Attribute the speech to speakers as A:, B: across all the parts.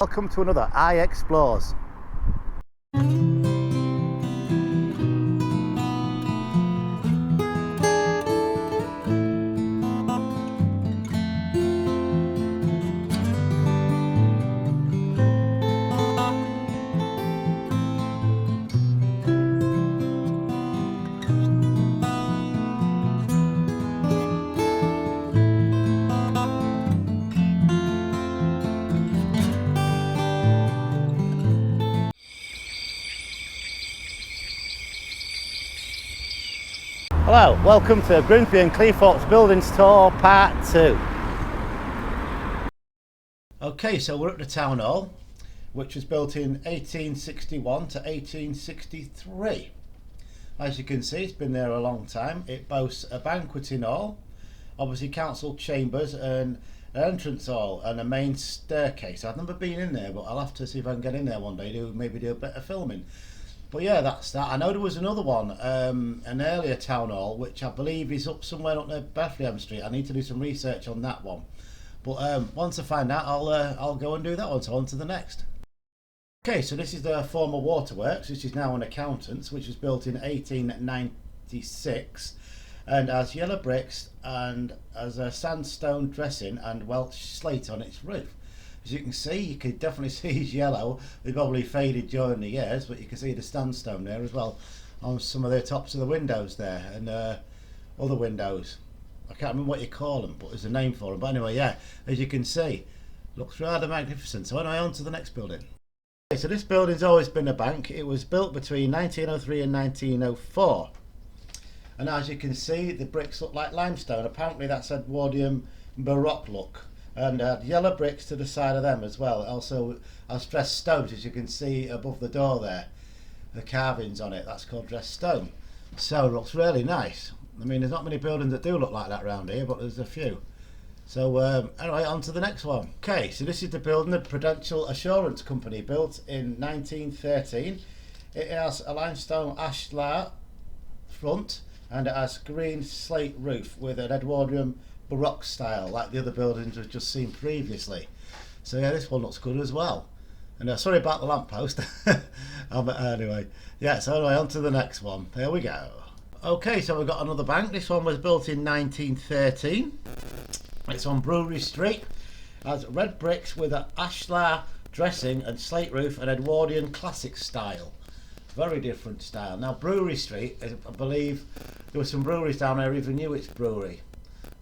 A: Welcome to another I Explores. Hello, welcome to Grimsby and Cleethorpes Buildings Tour Part 2. Okay, so we're at the Town Hall, which was built in 1861 to 1863. As you can see, it's been there a long time. It boasts a banqueting hall, obviously council chambers, and an entrance hall and a main staircase. I've never been in there, but I'll have to see if I can get in there one day, maybe do a bit of filming. But yeah, that's that. I know there was another one, an earlier town hall, which I believe is up somewhere up near Bethlehem Street. I need to do some research on that one. But once I find out, I'll go and do that one. So on to the next. Okay, so this is the former Waterworks, which is now an accountant's, which was built in 1896, and has yellow bricks and has a sandstone dressing and Welsh slate on its roof. As you can see, you can definitely see it's yellow. They probably faded during the years, but you can see the sandstone there as well on some of the tops of the windows there, and other windows. I can't remember what you call them, but there's a name for them. But anyway, yeah, as you can see, looks rather magnificent. So anyway, on to the next building. Okay, so this building's always been a bank. It was built between 1903 and 1904. And as you can see, the bricks look like limestone. Apparently that's Edwardian Baroque look. And yellow bricks to the side of them as well. Also has dressed stones, as you can see above the door there. The carvings on it, that's called dressed stone. So it looks really nice. I mean, there's not many buildings that do look like that around here, but there's a few. So anyway, on to the next one. Okay, so this is the building, the Prudential Assurance Company, built in 1913. It has a limestone ashlar front, and it has green slate roof with an Edwardian Baroque style, like the other buildings we've just seen previously. So yeah, this one looks good as well. And sorry about the lamppost. Anyway, yeah, so anyway, on to the next one. There we go. Okay, so we've got another bank. This one was built in 1913. It's on Brewery Street. It has red bricks with an ashlar dressing and slate roof and Edwardian classic style. Very different style. Now Brewery Street, I believe there were some breweries down there, even knew its brewery.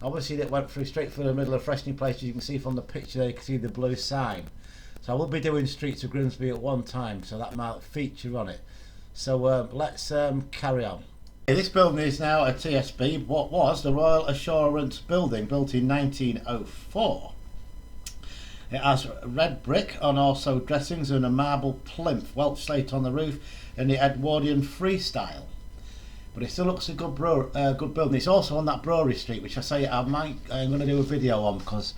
A: Obviously that went through straight through the middle of Freshney Place. As you can see from the picture there, you can see the blue sign. So I will be doing Streets of Grimsby at one time, so that might feature on it. So let's carry on. This building is now a TSB, what was the Royal Assurance Building, built in 1904. It has red brick and also dressings and a marble plinth, Welsh slate on the roof in the Edwardian freestyle. But it still looks a good building. It's also on that Brewery Street, which I say I'm going to do a video on, because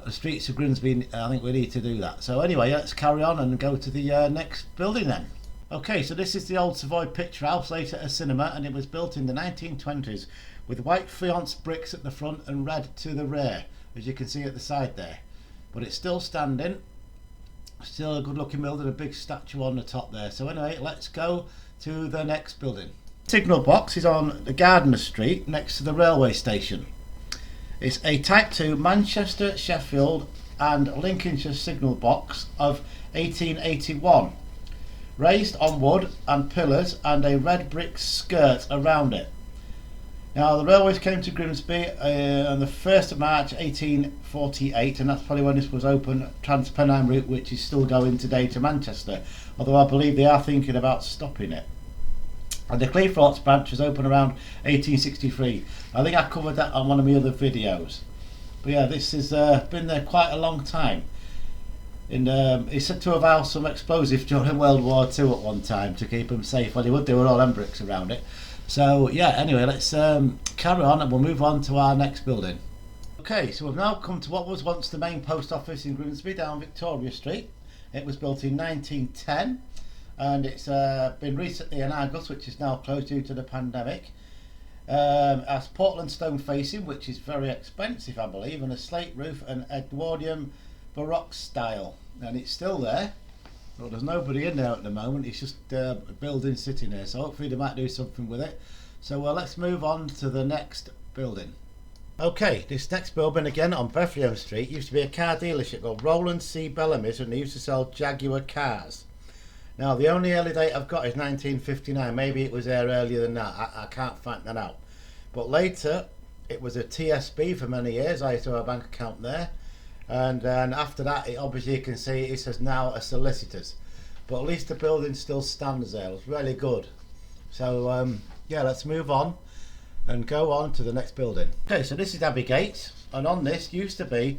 A: the Streets of Grimsby, I think we need to do that. So anyway, let's carry on and go to the next building then. Okay, so this is the old Savoy Picture House, later a cinema, and it was built in the 1920s with white faience bricks at the front and red to the rear, as you can see at the side there. But it's still standing, still a good looking building, a big statue on the top there. So anyway, let's go to the next building. Signal box is on the Gardiner Street next to the railway station. It's a Type 2 Manchester, Sheffield and Lincolnshire signal box of 1881, raised on wood and pillars and a red brick skirt around it. Now the railways came to Grimsby on the 1st of March 1848, and that's probably when this was open, Trans-Pennine route, which is still going today to Manchester, although I believe they are thinking about stopping it. And the Cleethorpes branch was open around 1863. I think I covered that on one of my other videos. But yeah, this has been there quite a long time. And it's said to have housed some explosives during World War II at one time to keep them safe. Well, they would do with all them bricks around it. So yeah, anyway, let's carry on and we'll move on to our next building. Okay, so we've now come to what was once the main post office in Grimsby down Victoria Street. It was built in 1910. And it's been recently in August, which is now closed due to the pandemic. Has Portland stone facing, which is very expensive, I believe, and a slate roof and Edwardian Baroque style, and it's still there. Well, there's nobody in there at the moment. It's just a building sitting there, so hopefully they might do something with it. So let's move on to the next building. Okay, this next building again on Bethlehem Street used to be a car dealership called Roland C. Bellamy's, and they used to sell Jaguar cars. Now the only early date I've got is 1959. Maybe it was there earlier than that. I can't find that out. But later it was a TSB for many years. I used to have a bank account there. And then after that, obviously you can see it says now a solicitor's, but at least the building still stands there. It's really good. So yeah, let's move on and go on to the next building. Okay, so this is Abbey Gate, and on this used to be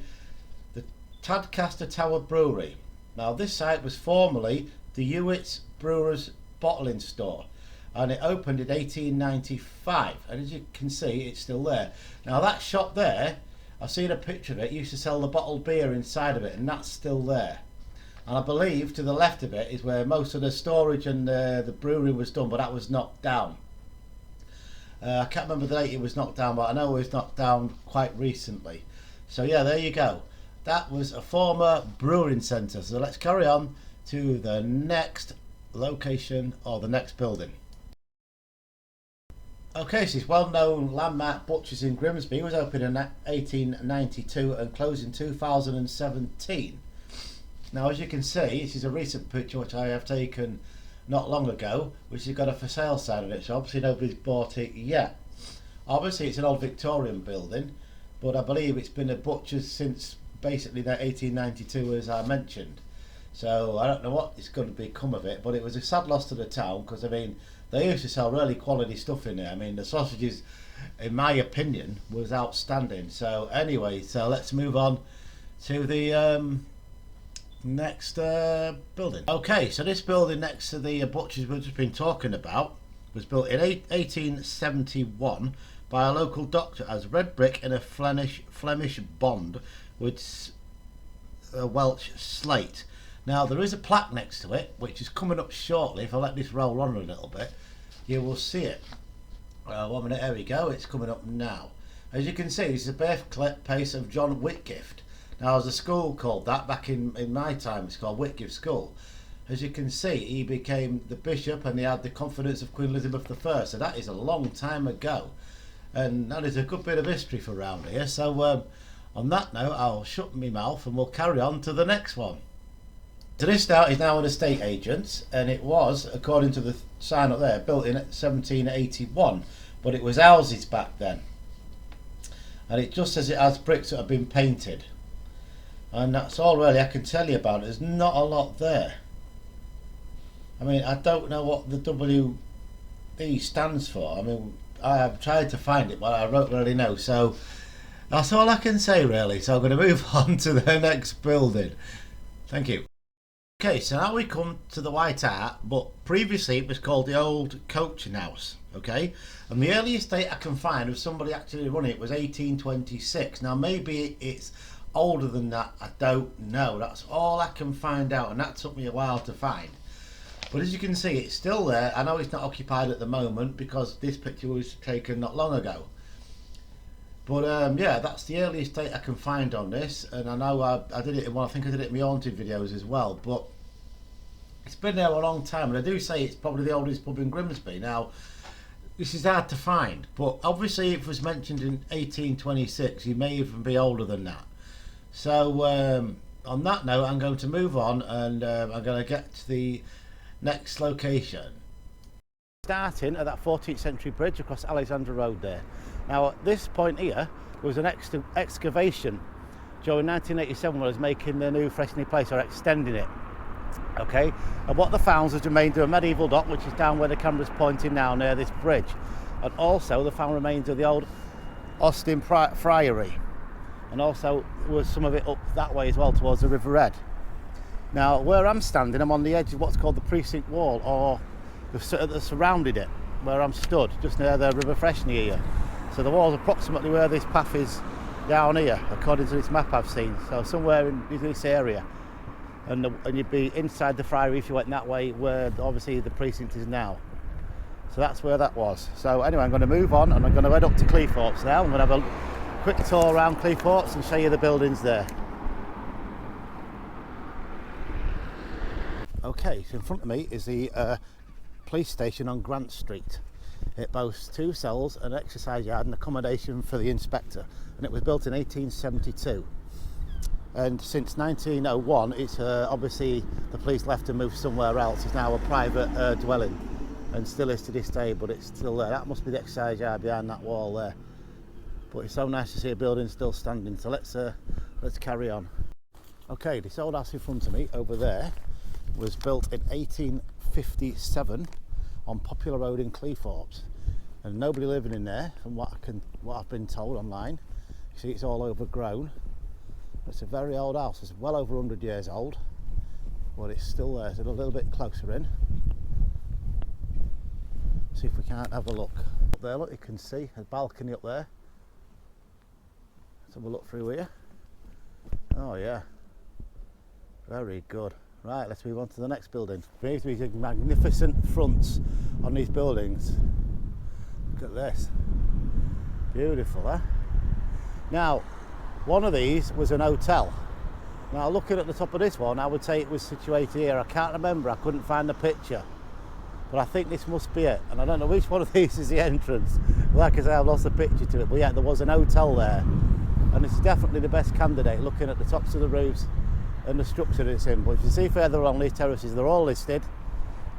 A: the Tadcaster Tower Brewery. Now this site was formerly the Hewitt's Brewers Bottling Store, and it opened in 1895, and as you can see it's still there. Now that shop there, I've seen a picture of it, used to sell the bottled beer inside of it, and that's still there. And I believe to the left of it is where most of the storage and the brewery was done, but that was knocked down. I can't remember the date it was knocked down, but I know it was knocked down quite recently. So yeah, there you go. That was a former brewing centre. So let's carry on to the next location, or the next building. Okay, so this well-known landmark Butchers in Grimsby was opened in 1892 and closed in 2017. Now, as you can see, this is a recent picture which I have taken not long ago, which has got a for sale sign on it, so obviously nobody's bought it yet. Obviously it's an old Victorian building, but I believe it's been a Butchers since basically 1892, as I mentioned. So I don't know what is going to become of it, but it was a sad loss to the town, because I mean they used to sell really quality stuff in there. I mean the sausages, in my opinion, was outstanding. So anyway, so let's move on to the next building. Okay, so this building next to the Butchers we've just been talking about was built in 1871 by a local doctor as red brick in a Flemish bond with Welsh slate. Now there is a plaque next to it which is coming up shortly. If I let this roll on a little bit, you will see it. 1 minute, there we go, it's coming up now. As you can see, this is the birthplace of John Whitgift. Now there's a school called that back in my time. It's called Whitgift School. As you can see, he became the bishop and he had the confidence of Queen Elizabeth I. So that is a long time ago, and that is a good bit of history for around here. So on that note, I'll shut my mouth and we'll carry on to the next one. So this now is now an estate agent, and it was, according to the sign up there, built in 1781, but it was houses back then. And it just says it has bricks that have been painted. And that's all really I can tell you about it. There's not a lot there. I mean, I don't know what the WE stands for. I mean, I have tried to find it, but I don't really know. So that's all I can say really. So I'm going to move on to the next building. Thank you. Okay, so now we come to the White Hart, but previously it was called the Old Coaching House. Okay, and the earliest date I can find of somebody actually running it was 1826. Now maybe it's older than that, I don't know. That's all I can find out, and that took me a while to find. But as you can see, it's still there. I know it's not occupied at the moment because this picture was taken not long ago. But yeah, that's the earliest date I can find on this, and I know I did it in one. I think I did it in my haunted videos as well. But it's been there a long time, and I do say it's probably the oldest pub in Grimsby. Now, this is hard to find, but obviously if it was mentioned in 1826, you may even be older than that. So on that note, I'm going to move on, and I'm going to get to the next location. Starting at that 14th century bridge across Alexandra Road there. Now at this point here, there was an excavation during 1987 when I was making the new Freshney place, or extending it. Okay, and what they found was remains of a medieval dock, which is down where the camera's pointing now near this bridge, and also they found remains of the old Austin Friary, and also there was some of it up that way as well towards the River Red. Now where I'm standing, I'm on the edge of what's called the precinct wall, or that surrounded it, where I'm stood just near the River Freshney here. So the wall's approximately where this path is down here, according to this map I've seen. So somewhere in this area, and you'd be inside the friary if you went that way, where obviously the precinct is now. So that's where that was. So anyway, I'm going to move on, and I'm going to head up to Cleethorpes now. I'm going to have a quick tour around Cleethorpes and show you the buildings there. Okay, so in front of me is the police station on Grant Street. It boasts 2 cells, an exercise yard and accommodation for the inspector, and it was built in 1872. And since 1901, it's obviously the police left and moved somewhere else. It's now a private dwelling, and still is to this day, but it's still there. That must be the exercise yard behind that wall there. But it's so nice to see a building still standing, so let's carry on. Okay, this old house in front of me over there was built in 1857 on Popular Road in Cleethorpes, and nobody living in there from what I've been told online. You see, it's all overgrown. It's a very old house. It's well over 100 years old, but it's still there. So a little bit closer in. See if we can't have a look. Up there, look, you can see a balcony up there. Let's have a look through here. Oh yeah, very good. Right, let's move on to the next building. These magnificent fronts on these buildings. Look at this. Beautiful, eh? Now, one of these was an hotel. Now, looking at the top of this one, I would say it was situated here. I can't remember, I couldn't find the picture. But I think this must be it. And I don't know which one of these is the entrance. Like I say, I've lost the picture to it. But yeah, there was an hotel there. And it's definitely the best candidate, looking at the tops of the roofs and the structure it's in. But if you see further along these terraces, they're all listed.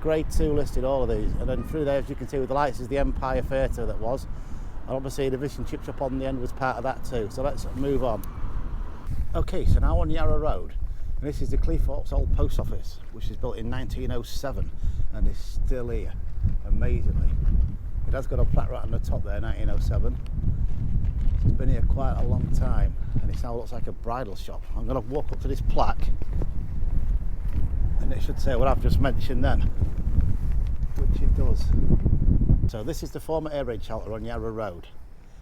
A: Grade 2 listed, all of these. And then through there, as you can see with the lights, is the Empire Theatre that was. And obviously the fish and chip shop on the end was part of that too. So let's move on. Okay, so now on Yarra Road, and this is the Cleethorpes Old Post Office, which is built in 1907 and is still here, amazingly. It has got a plaque right on the top there, 1907. It's been here quite a long time, and it now looks like a bridal shop. I'm going to walk up to this plaque, and it should say what I've just mentioned then, which it does. So this is the former air raid shelter on Yarra Road.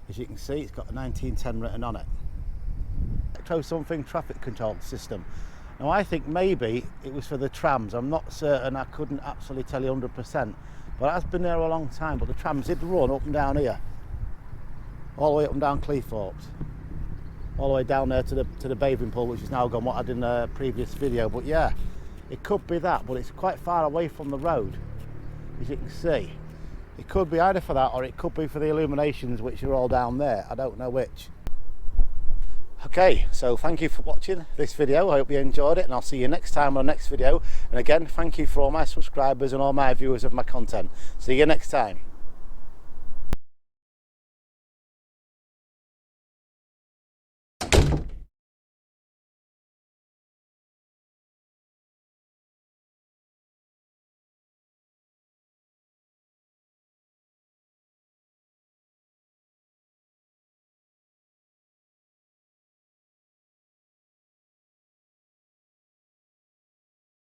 A: As you can see, it's got a 1910 written on it. Something traffic control system. Now I think maybe it was for the trams. I'm not certain, I couldn't absolutely tell you 100%, but that's been there a long time. But the trams did run up and down here, all the way up and down Cleethorpes, all the way down there to the bathing pool, which is now gone, what I did in a previous video. But yeah, it could be that, but it's quite far away from the road, as you can see. It could be either for that, or it could be for the illuminations, which are all down there. I don't know which. Okay, so thank you for watching this video. I hope you enjoyed it, and I'll see you next time on the next video. And again, thank you for all my subscribers and all my viewers of my content. See you next time.